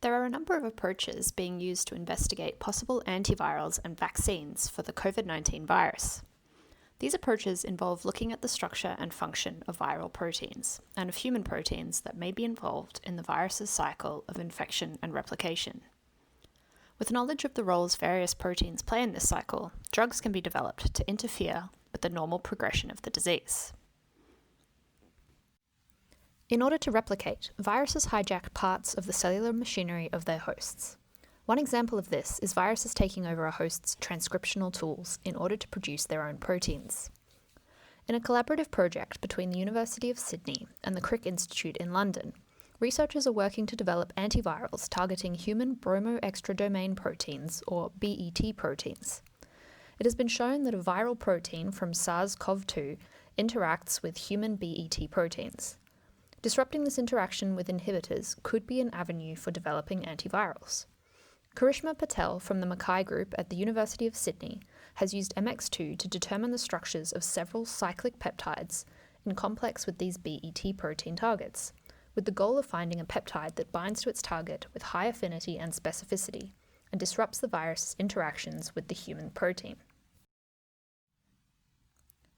There are a number of approaches being used to investigate possible antivirals and vaccines for the COVID-19 virus. These approaches involve looking at the structure and function of viral proteins and of human proteins that may be involved in the virus's cycle of infection and replication. With knowledge of the roles various proteins play in this cycle, drugs can be developed to interfere with the normal progression of the disease. In order to replicate, viruses hijack parts of the cellular machinery of their hosts. One example of this is viruses taking over a host's transcriptional tools in order to produce their own proteins. In a collaborative project between the University of Sydney and the Crick Institute in London, researchers are working to develop antivirals targeting human bromoextradomain proteins, or BET proteins. It has been shown that a viral protein from SARS-CoV-2 interacts with human BET proteins. Disrupting this interaction with inhibitors could be an avenue for developing antivirals. Karishma Patel from the Mackay Group at the University of Sydney has used MX2 to determine the structures of several cyclic peptides in complex with these BET protein targets, with the goal of finding a peptide that binds to its target with high affinity and specificity and disrupts the virus's interactions with the human protein.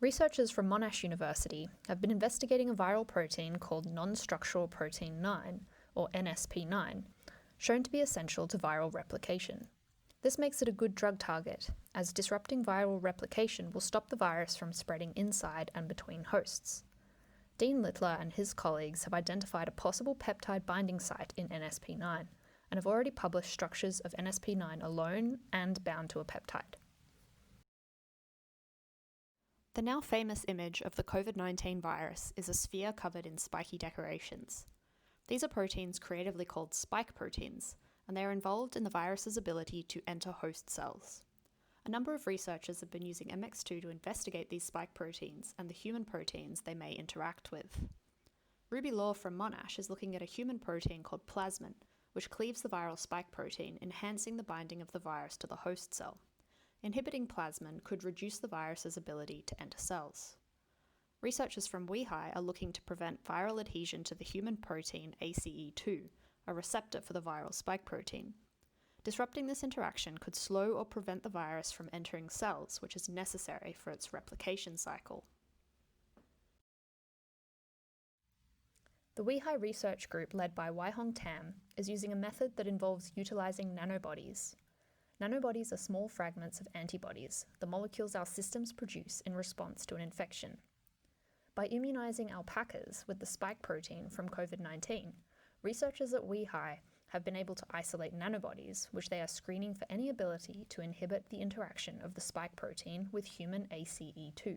Researchers from Monash University have been investigating a viral protein called non-structural protein 9, or NSP9, shown to be essential to viral replication. This makes it a good drug target, as disrupting viral replication will stop the virus from spreading inside and between hosts. Dean Littler and his colleagues have identified a possible peptide binding site in NSP9 and have already published structures of NSP9 alone and bound to a peptide. The now famous image of the COVID-19 virus is a sphere covered in spiky decorations. These are proteins creatively called spike proteins, and they are involved in the virus's ability to enter host cells. A number of researchers have been using MX2 to investigate these spike proteins and the human proteins they may interact with. Ruby Law from Monash is looking at a human protein called plasmin, which cleaves the viral spike protein, enhancing the binding of the virus to the host cell. Inhibiting plasmin could reduce the virus's ability to enter cells. Researchers from WEHI are looking to prevent viral adhesion to the human protein ACE2, a receptor for the viral spike protein. Disrupting this interaction could slow or prevent the virus from entering cells, which is necessary for its replication cycle. The WEHI research group led by Waihong Tam is using a method that involves utilizing nanobodies. Nanobodies are small fragments of antibodies, the molecules our systems produce in response to an infection. By immunizing alpacas with the spike protein from COVID-19, researchers at WEHI have been able to isolate nanobodies, which they are screening for any ability to inhibit the interaction of the spike protein with human ACE2.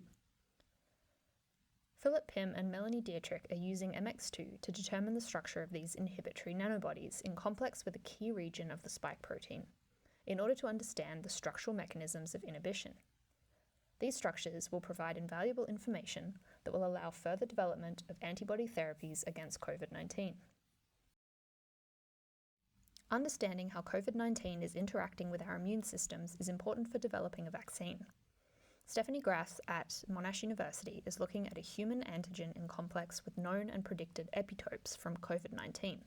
Philip Pym and Melanie Dietrich are using MX2 to determine the structure of these inhibitory nanobodies in complex with a key region of the spike protein, in order to understand the structural mechanisms of inhibition. These structures will provide invaluable information that will allow further development of antibody therapies against COVID-19. Understanding how COVID-19 is interacting with our immune systems is important for developing a vaccine. Stephanie Grass at Monash University is looking at a human antigen in complex with known and predicted epitopes from COVID-19.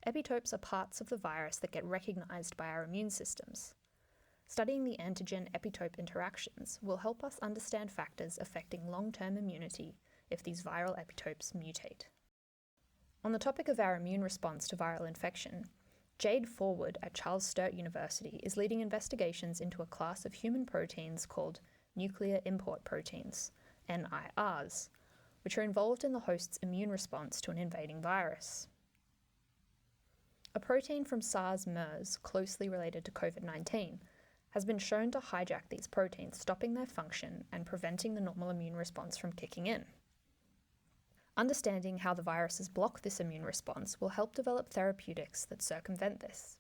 Epitopes are parts of the virus that get recognized by our immune systems. Studying the antigen-epitope interactions will help us understand factors affecting long-term immunity if these viral epitopes mutate. On the topic of our immune response to viral infection, Jade Forward at Charles Sturt University is leading investigations into a class of human proteins called nuclear import proteins, NIRs, which are involved in the host's immune response to an invading virus. A protein from SARS-MERS, closely related to COVID-19, has been shown to hijack these proteins, stopping their function and preventing the normal immune response from kicking in. Understanding how the viruses block this immune response will help develop therapeutics that circumvent this.